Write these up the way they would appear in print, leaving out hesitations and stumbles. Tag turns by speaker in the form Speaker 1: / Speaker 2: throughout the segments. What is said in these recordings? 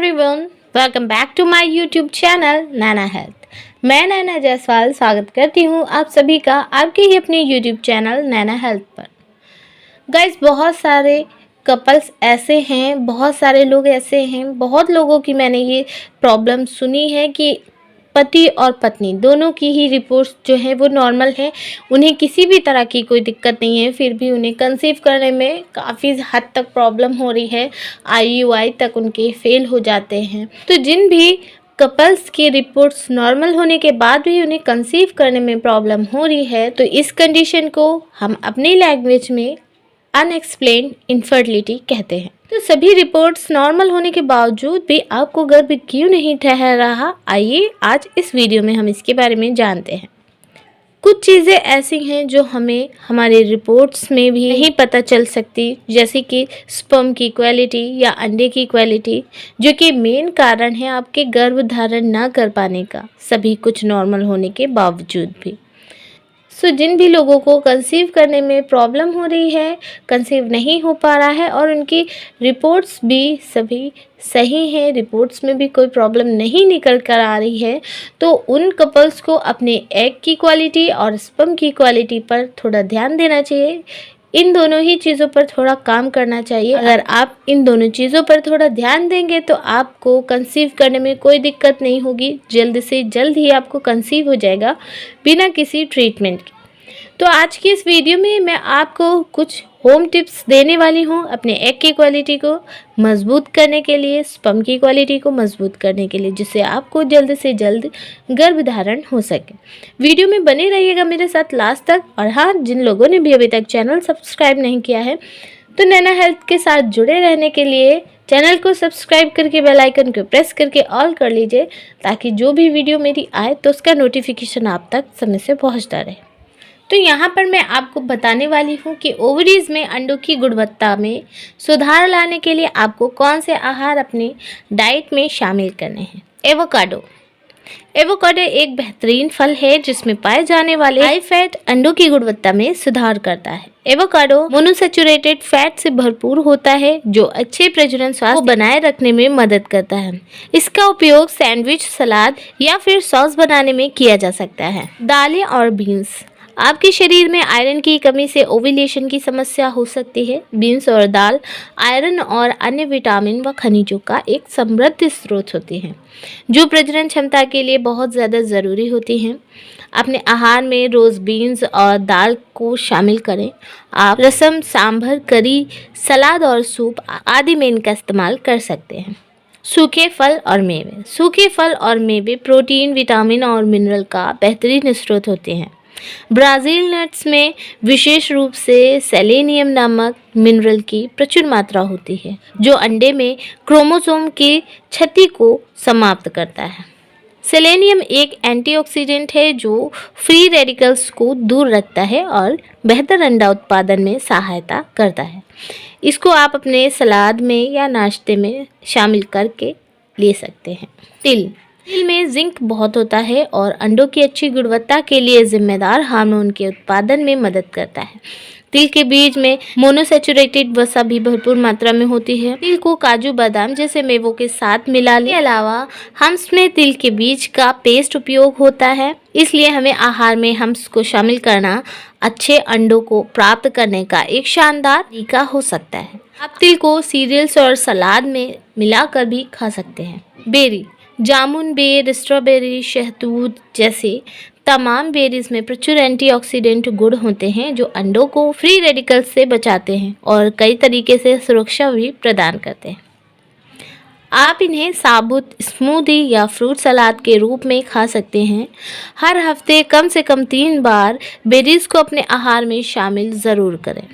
Speaker 1: Everyone, welcome back to my YouTube channel Naina health. मैं नैना जायसवाल स्वागत करती हूँ आप सभी का आपके ही अपने यूट्यूब चैनल नैना हेल्थ पर। गाइस, बहुत सारे कपल्स ऐसे हैं, बहुत सारे लोग ऐसे हैं, बहुत लोगों की मैंने ये प्रॉब्लम सुनी है कि पति और पत्नी दोनों की ही रिपोर्ट्स जो है वो नॉर्मल है, उन्हें किसी भी तरह की कोई दिक्कत नहीं है, फिर भी उन्हें कंसीव करने में काफ़ी हद तक प्रॉब्लम हो रही है, IUI तक उनके फेल हो जाते हैं। तो जिन भी कपल्स की रिपोर्ट्स नॉर्मल होने के बाद भी उन्हें कंसीव करने में प्रॉब्लम हो रही है, तो इस कंडीशन को हम अपनी लैंग्वेज में अनएक्सप्लेन्ड इनफर्टिलिटी कहते हैं। तो सभी रिपोर्ट्स नॉर्मल होने के बावजूद भी आपको गर्भ क्यों नहीं ठहर रहा, आइए आज इस वीडियो में हम इसके बारे में जानते हैं। कुछ चीज़ें ऐसी हैं जो हमें हमारे रिपोर्ट्स में भी नहीं पता चल सकती, जैसे कि स्पर्म की क्वालिटी या अंडे की क्वालिटी, जो कि मेन कारण है आपके गर्भ धारण न कर पाने का, सभी कुछ नॉर्मल होने के बावजूद भी। जिन भी लोगों को कंसीव करने में प्रॉब्लम हो रही है, कंसीव नहीं हो पा रहा है और उनकी रिपोर्ट्स भी सभी सही हैं, रिपोर्ट्स में भी कोई प्रॉब्लम नहीं निकल कर आ रही है, तो उन कपल्स को अपने एग की क्वालिटी और स्पर्म की क्वालिटी पर थोड़ा ध्यान देना चाहिए। इन दोनों ही चीज़ों पर थोड़ा काम करना चाहिए। अगर आप इन दोनों चीज़ों पर थोड़ा ध्यान देंगे तो आपको कंसीव करने में कोई दिक्कत नहीं होगी, जल्द से जल्द ही आपको कंसीव हो जाएगा बिना किसी ट्रीटमेंट के। तो आज की इस वीडियो में मैं आपको कुछ होम टिप्स देने वाली हूँ अपने एग की क्वालिटी को मजबूत करने के लिए, स्पर्म की क्वालिटी को मजबूत करने के लिए, जिससे आपको जल्द से जल्द गर्भधारण हो सके। वीडियो में बने रहिएगा मेरे साथ लास्ट तक। और हाँ, जिन लोगों ने भी अभी तक चैनल सब्सक्राइब नहीं किया है तो नैना हेल्थ के साथ जुड़े रहने के लिए चैनल को सब्सक्राइब करके बेल आइकन को प्रेस करके ऑल कर लीजिए, ताकि जो भी वीडियो मेरी आए तो उसका नोटिफिकेशन आप तक समय से पहुँचता रहे। तो यहाँ पर मैं आपको बताने वाली हूँ कि ओवरीज में अंडों की गुणवत्ता में सुधार लाने के लिए आपको कौन से आहार अपनी डाइट में शामिल करने हैं। एवोकाडो एक बेहतरीन फल है जिसमें पाए जाने वाले हाई फैट अंडों की गुणवत्ता में सुधार करता है। एवोकाडो मोनोसैचुरेटेड फैट से भरपूर होता है जो अच्छे प्रजनन स्वास्थ्य को बनाए रखने में मदद करता है। इसका उपयोग सैंडविच, सलाद या फिर सॉस बनाने में किया जा सकता है। दालें और बीन्स, आपके शरीर में आयरन की कमी से ओव्यूलेशन की समस्या हो सकती है। बीन्स और दाल आयरन और अन्य विटामिन व खनिजों का एक समृद्ध स्रोत होती हैं, जो प्रजनन क्षमता के लिए बहुत ज़्यादा ज़रूरी होती हैं। अपने आहार में रोज़ बीन्स और दाल को शामिल करें। आप रसम, सांभर, करी, सलाद और सूप आदि में इनका इस्तेमाल कर सकते हैं। सूखे फल और मेवे प्रोटीन, विटामिन और मिनरल का बेहतरीन स्रोत होते हैं। ब्राज़ील नट्स में विशेष रूप से सेलेनियम नामक मिनरल की प्रचुर मात्रा होती है, जो अंडे में क्रोमोसोम की क्षति को समाप्त करता है। सेलेनियम एक एंटीऑक्सीडेंट है जो फ्री रेडिकल्स को दूर रखता है और बेहतर अंडा उत्पादन में सहायता करता है। इसको आप अपने सलाद में या नाश्ते में शामिल करके ले सकते हैं। तिल में जिंक बहुत होता है और अंडों की अच्छी गुणवत्ता के लिए जिम्मेदार हार्मोन के उत्पादन में मदद करता है। तिल के बीज में मोनोसैचुरेटेड वसा भी भरपूर मात्रा में होती है। तिल को काजू, बादाम जैसे मेवों के साथ मिला लें। इसके अलावा हम्स में तिल के बीज का पेस्ट उपयोग होता है, इसलिए हमें आहार में हम्स को शामिल करना अच्छे अंडों को प्राप्त करने का एक शानदार तरीका हो सकता है। आप तिल को सीरियल्स और सलाद में मिलाकर भी खा सकते हैं। बेरी, जामुन, बेर, स्ट्रॉबेरी, शहतूत जैसे तमाम बेरीज में प्रचुर एंटीऑक्सीडेंट गुण होते हैं जो अंडों को फ्री रेडिकल्स से बचाते हैं और कई तरीके से सुरक्षा भी प्रदान करते हैं। आप इन्हें साबुत, स्मूदी या फ्रूट सलाद के रूप में खा सकते हैं। हर हफ्ते कम से कम 3 बार बेरीज को अपने आहार में शामिल ज़रूर करें।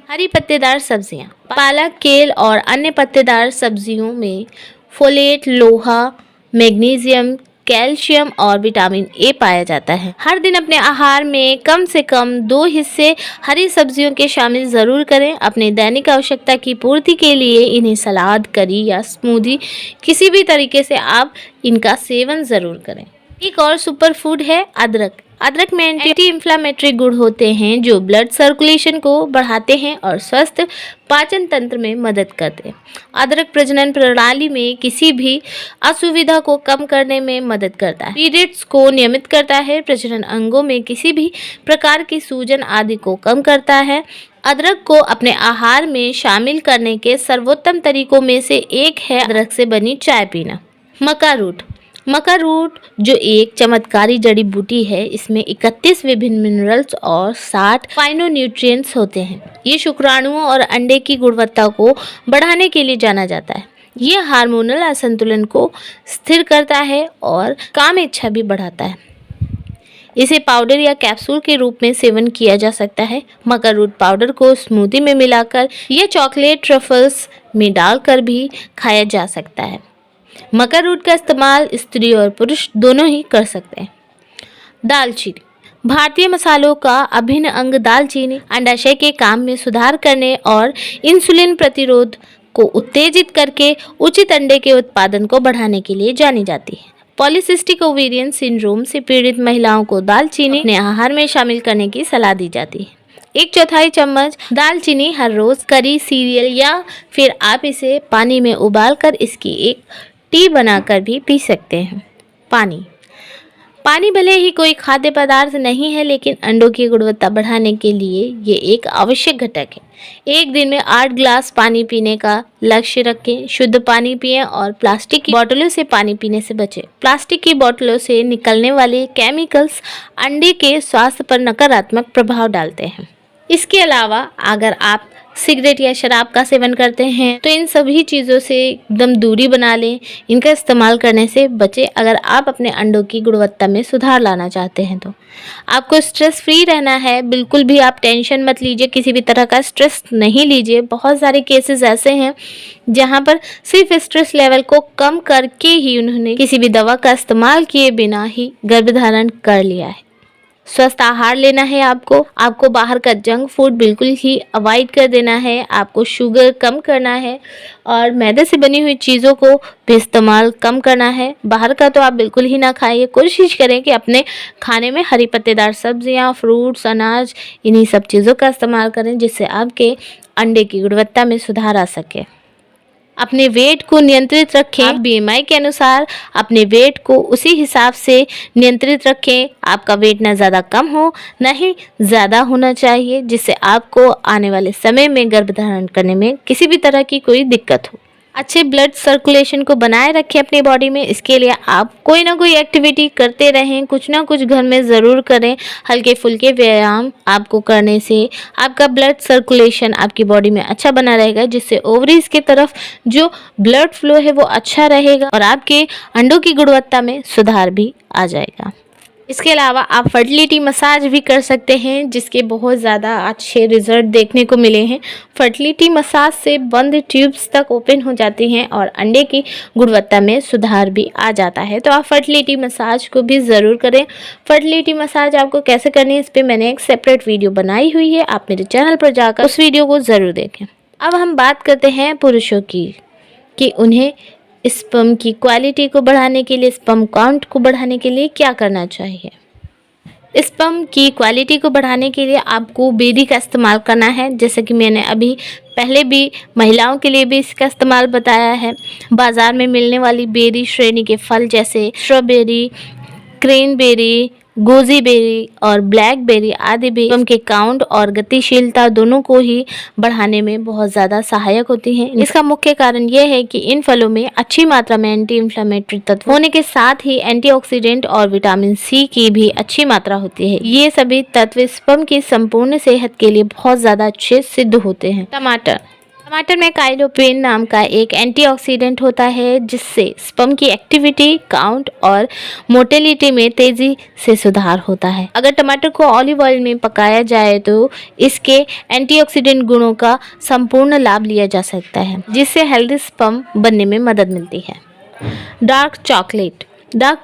Speaker 1: हरी पत्तेदार सब्जियां, पालक, केल और अन्य पत्तेदार सब्जियों में फोलेट, लोहा, मैग्नीशियम, कैल्शियम और विटामिन ए पाया जाता है। हर दिन अपने आहार में कम से कम 2 हिस्से हरी सब्जियों के शामिल ज़रूर करें। अपने दैनिक आवश्यकता की पूर्ति के लिए इन्हें सलाद, करी या स्मूदी किसी भी तरीके से आप इनका सेवन ज़रूर करें। एक और सुपर फूड है अदरक। अदरक में एंटी इंफ्लेमेटरी गुण होते हैं जो ब्लड सर्कुलेशन को बढ़ाते हैं और स्वस्थ पाचन तंत्र में मदद करते हैं। अदरक प्रजनन प्रणाली में किसी भी असुविधा को कम करने में मदद करता है, पीरियड्स को नियमित करता है, प्रजनन अंगों में किसी भी प्रकार की सूजन आदि को कम करता है। अदरक को अपने आहार में शामिल करने के सर्वोत्तम तरीकों में से एक है अदरक से बनी चाय पीना। मक्का रूट। मक्का रूट जो एक चमत्कारी जड़ी बूटी है, इसमें 31 विभिन्न मिनरल्स और 60 फाइटोन्यूट्रिएंट्स होते हैं। ये शुक्राणुओं और अंडे की गुणवत्ता को बढ़ाने के लिए जाना जाता है। ये हार्मोनल असंतुलन को स्थिर करता है और काम इच्छा भी बढ़ाता है। इसे पाउडर या कैप्सूल के रूप में सेवन किया जा सकता है। मक्का रूट पाउडर को स्मूदी में मिलाकर या चॉकलेट ट्रफल्स में डालकर भी खाया जा सकता है। मक्का रूट का इस्तेमाल स्त्री और पुरुष दोनों ही कर सकते हैं। दालचीनी। भारतीय मसालों का अभिन्न अंग दालचीनी अंडाशय के काम में सुधार करने और इंसुलिन प्रतिरोध को उत्तेजित करके उचित अंडे के उत्पादन को बढ़ाने के लिए जानी जाती है। पॉलीसिस्टिक ओवेरियन सिंड्रोम से पीड़ित महिलाओं को दालचीनी अपने आहार में शामिल करने की सलाह दी जाती है। 1/4 चम्मच दालचीनी हर रोज करी, सीरियल या फिर आप इसे पानी में उबालकर इसकी एक टी बनाकर भी पी सकते हैं। पानी भले ही कोई खाद्य पदार्थ नहीं है, लेकिन अंडों की गुणवत्ता बढ़ाने के लिए ये एक आवश्यक घटक है। एक दिन में 8 ग्लास पानी पीने का लक्ष्य रखें। शुद्ध पानी पिएं और प्लास्टिक की बोतलों से पानी पीने से बचें। प्लास्टिक की बोतलों से निकलने वाले केमिकल्स अंडे के स्वास्थ्य पर नकारात्मक प्रभाव डालते हैं। इसके अलावा अगर आप सिगरेट या शराब का सेवन करते हैं तो इन सभी चीज़ों से एकदम दूरी बना लें। इनका इस्तेमाल करने से बचें अगर आप अपने अंडों की गुणवत्ता में सुधार लाना चाहते हैं तो। आपको स्ट्रेस फ्री रहना है, बिल्कुल भी आप टेंशन मत लीजिए, किसी भी तरह का स्ट्रेस नहीं लीजिए। बहुत सारे केसेस ऐसे हैं जहां पर सिर्फ स्ट्रेस लेवल को कम करके ही उन्होंने किसी भी दवा का इस्तेमाल किए बिना ही गर्भधारण कर लिया है। स्वस्थ आहार लेना है आपको बाहर का जंक फूड बिल्कुल ही अवॉइड कर देना है। आपको शुगर कम करना है और मैदे से बनी हुई चीज़ों को भी इस्तेमाल कम करना है। बाहर का तो आप बिल्कुल ही ना खाइए। कोशिश करें कि अपने खाने में हरी पत्तेदार सब्जियां, फ्रूट्स, अनाज, इन्हीं सब चीज़ों का इस्तेमाल करें जिससे आपके अंडे की गुणवत्ता में सुधार आ सके। अपने वेट को नियंत्रित रखें। आप BMI के अनुसार अपने वेट को उसी हिसाब से नियंत्रित रखें। आपका वेट ना ज़्यादा कम हो ना ही ज़्यादा होना चाहिए, जिससे आपको आने वाले समय में गर्भधारण करने में किसी भी तरह की कोई दिक्कत हो। अच्छे ब्लड सर्कुलेशन को बनाए रखें अपनी बॉडी में। इसके लिए आप कोई ना कोई एक्टिविटी करते रहें, कुछ ना कुछ घर में ज़रूर करें। हल्के फुल्के व्यायाम आपको करने से आपका ब्लड सर्कुलेशन आपकी बॉडी में अच्छा बना रहेगा, जिससे ओवरीज की तरफ जो ब्लड फ्लो है वो अच्छा रहेगा और आपके अंडों की गुणवत्ता में सुधार भी आ जाएगा। इसके अलावा आप फर्टिलिटी मसाज भी कर सकते हैं, जिसके बहुत ज़्यादा अच्छे रिजल्ट देखने को मिले हैं। फर्टिलिटी मसाज से बंद ट्यूब्स तक ओपन हो जाती हैं और अंडे की गुणवत्ता में सुधार भी आ जाता है। तो आप फर्टिलिटी मसाज को भी ज़रूर करें। फर्टिलिटी मसाज आपको कैसे करनी है, इस पर मैंने एक सेपरेट वीडियो बनाई हुई है, आप मेरे चैनल पर जाकर उस वीडियो को ज़रूर देखें। अब हम बात करते हैं पुरुषों की कि उन्हें स्पर्म की क्वालिटी को बढ़ाने के लिए, स्पर्म काउंट को बढ़ाने के लिए क्या करना चाहिए। स्पर्म की क्वालिटी को बढ़ाने के लिए आपको बेरी का इस्तेमाल करना है, जैसे कि मैंने अभी पहले भी महिलाओं के लिए भी इसका इस्तेमाल बताया है। बाज़ार में मिलने वाली बेरी श्रेणी के फल जैसे स्ट्रॉबेरी, क्रेनबेरी, गोजी बेरी और ब्लैकबेरी आदि भी स्पर्म के काउंट और गतिशीलता दोनों को ही बढ़ाने में बहुत ज़्यादा सहायक होती हैं। इसका मुख्य कारण यह है कि इन फलों में अच्छी मात्रा में एंटी इंफ्लेमेटरी तत्व होने के साथ ही एंटीऑक्सीडेंट और विटामिन सी की भी अच्छी मात्रा होती है। ये सभी तत्व स्पर्म की संपूर्ण सेहत के लिए बहुत ज़्यादा अच्छे सिद्ध होते हैं। टमाटर में काइलोपेन नाम का एक एंटीऑक्सीडेंट होता है, जिससे स्पर्म की एक्टिविटी, काउंट और मोटेलिटी में तेजी से सुधार होता है। अगर टमाटर को ऑलिव ऑयल में पकाया जाए तो इसके एंटीऑक्सीडेंट गुणों का संपूर्ण लाभ लिया जा सकता है, जिससे हेल्दी स्पर्म बनने में मदद मिलती है। डार्क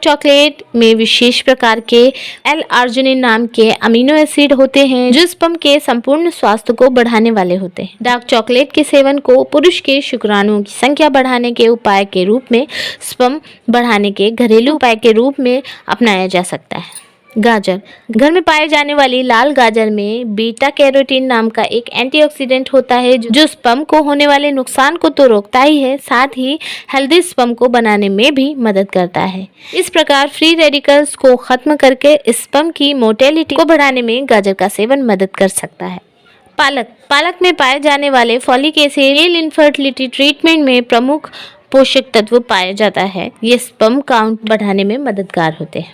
Speaker 1: चॉकलेट में विशेष प्रकार के L-आर्जिनिन नाम के अमीनो एसिड होते हैं, जो स्पर्म के संपूर्ण स्वास्थ्य को बढ़ाने वाले होते हैं। डार्क चॉकलेट के सेवन को पुरुष के शुक्राणुओं की संख्या बढ़ाने के उपाय के रूप में, स्पर्म बढ़ाने के घरेलू उपाय के रूप में अपनाया जा सकता है। गाजर। घर में पाए जाने वाली लाल गाजर में बीटा कैरोटीन नाम का एक एंटीऑक्सीडेंट होता है जो स्पर्म को होने वाले नुकसान को तो रोकता ही है, साथ ही हेल्दी स्पर्म को बनाने में भी मदद करता है। इस प्रकार फ्री रेडिकल्स को खत्म करके स्पर्म की मोटेलिटी को बढ़ाने में गाजर का सेवन मदद कर सकता है। पालक में पाए जाने वाले folic acid male infertility treatment में प्रमुख पोषक तत्व पाया जाता है। ये स्पर्म काउंट बढ़ाने में मददगार होते हैं।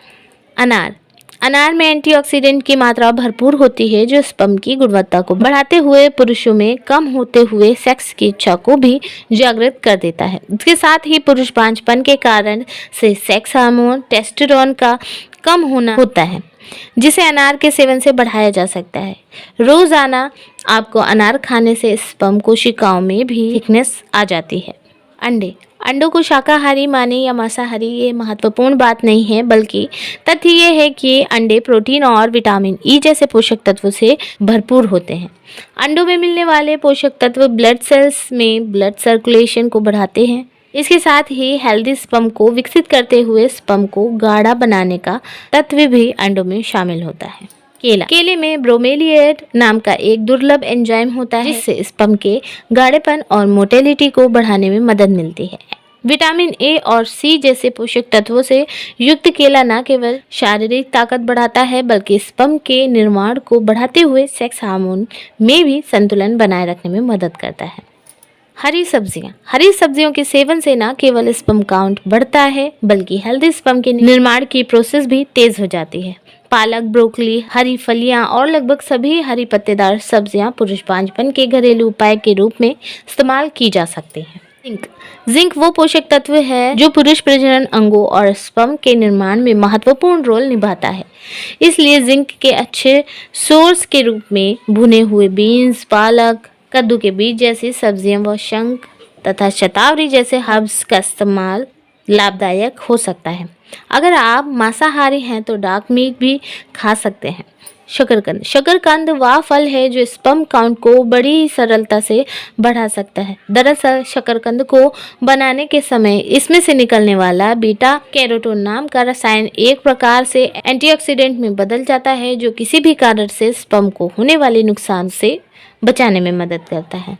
Speaker 1: अनार में एंटीऑक्सीडेंट की मात्रा भरपूर होती है जो स्पर्म की गुणवत्ता को बढ़ाते हुए पुरुषों में कम होते हुए सेक्स की इच्छा को भी जागृत कर देता है। इसके साथ ही पुरुष बांझपन के कारण से सेक्स हार्मोन टेस्टोस्टेरोन का कम होना होता है, जिसे अनार के सेवन से बढ़ाया जा सकता है। रोजाना आपको अनार खाने से स्पर्म कोशिकाओं में भी थिकनेस आ जाती है। अंडों को शाकाहारी माने या मांसाहारी ये महत्वपूर्ण बात नहीं है, बल्कि तथ्य ये है कि अंडे प्रोटीन और विटामिन ई जैसे पोषक तत्वों से भरपूर होते हैं। अंडों में मिलने वाले पोषक तत्व ब्लड सेल्स में ब्लड सर्कुलेशन को बढ़ाते हैं। इसके साथ ही हेल्दी स्पर्म को विकसित करते हुए स्पर्म को गाढ़ा बनाने का तत्व भी अंडों में शामिल होता है। केले में ब्रोमेलिएट नाम का एक दुर्लभ एंजाइम होता है जिससे स्पर्म के गाढ़ेपन और मोटेलिटी को बढ़ाने में मदद मिलती है। विटामिन ए और सी जैसे पोषक तत्वों से युक्त केला न केवल शारीरिक ताकत बढ़ाता है बल्कि स्पर्म के निर्माण को बढ़ाते हुए सेक्स हार्मोन में भी संतुलन बनाए रखने में मदद करता है। हरी सब्जियों के सेवन से न केवल स्पर्म काउंट बढ़ता है बल्कि हेल्दी स्पर्म के निर्माण की प्रोसेस भी तेज हो जाती है। पालक, ब्रोकली, हरी फलियां और लगभग सभी हरी पत्तेदार सब्जियां पुरुष बांझपन के घरेलू उपाय के रूप में इस्तेमाल की जा सकती हैं। जिंक वो पोषक तत्व है जो पुरुष प्रजनन अंगों और स्पर्म के निर्माण में महत्वपूर्ण रोल निभाता है। इसलिए जिंक के अच्छे सोर्स के रूप में भुने हुए बीन्स, पालक, कद्दू के बीज जैसी सब्जियां व शंख तथा शतावरी जैसे हर्ब्स का इस्तेमाल लाभदायक हो सकता है। अगर आप मांसाहारी हैं तो डार्क मीट भी खा सकते हैं। शकरकंद वह फल है जो स्पर्म काउंट को बड़ी सरलता से बढ़ा सकता है। दरअसल शकरकंद को बनाने के समय इसमें से निकलने वाला बीटा कैरोटीन नाम का रसायन एक प्रकार से एंटीऑक्सीडेंट में बदल जाता है जो किसी भी कारण से स्पर्म को होने वाले नुकसान से बचाने में मदद करता है।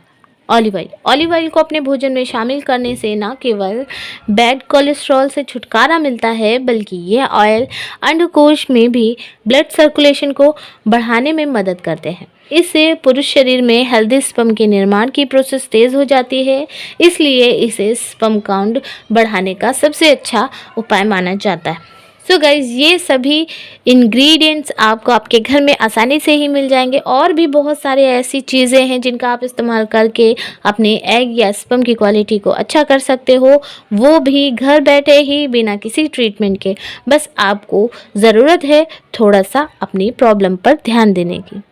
Speaker 1: ऑलिव ऑयल को अपने भोजन में शामिल करने से न केवल बैड कोलेस्ट्रॉल से छुटकारा मिलता है बल्कि यह ऑयल अंडकोश में भी ब्लड सर्कुलेशन को बढ़ाने में मदद करते हैं। इससे पुरुष शरीर में हेल्दी स्पर्म के निर्माण की प्रोसेस तेज हो जाती है, इसलिए इसे स्पर्म काउंट बढ़ाने का सबसे अच्छा उपाय माना जाता है। सो गाइज, ये सभी इंग्रेडिएंट्स आपको आपके घर में आसानी से ही मिल जाएंगे और भी बहुत सारे ऐसी चीज़ें हैं जिनका आप इस्तेमाल करके अपने एग या स्पर्म की क्वालिटी को अच्छा कर सकते हो, वो भी घर बैठे ही बिना किसी ट्रीटमेंट के। बस आपको ज़रूरत है थोड़ा सा अपनी प्रॉब्लम पर ध्यान देने की।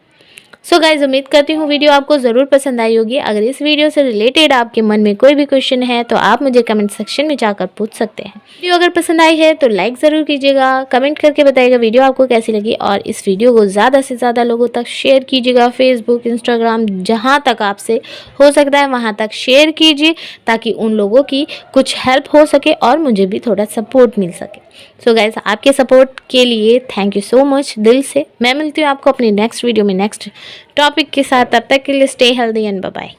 Speaker 1: सो गाइज, उम्मीद करती हूँ वीडियो आपको ज़रूर पसंद आई होगी। अगर इस वीडियो से रिलेटेड आपके मन में कोई भी क्वेश्चन है तो आप मुझे कमेंट सेक्शन में जाकर पूछ सकते हैं। वीडियो अगर पसंद आई है तो लाइक ज़रूर कीजिएगा, कमेंट करके बताइएगा वीडियो आपको कैसी लगी और इस वीडियो को ज़्यादा से ज़्यादा लोगों तक शेयर कीजिएगा। फेसबुक, इंस्टाग्राम, जहाँ तक आपसे हो सकता है वहाँ तक शेयर कीजिए ताकि उन लोगों की कुछ हेल्प हो सके और मुझे भी थोड़ा सपोर्ट मिल सके। सो गाइस, आपके सपोर्ट के लिए थैंक यू सो मच दिल से। मैं मिलती हूँ आपको अपनी नेक्स्ट वीडियो में नेक्स्ट टॉपिक के साथ। तब तक के लिए stay healthy and bye bye.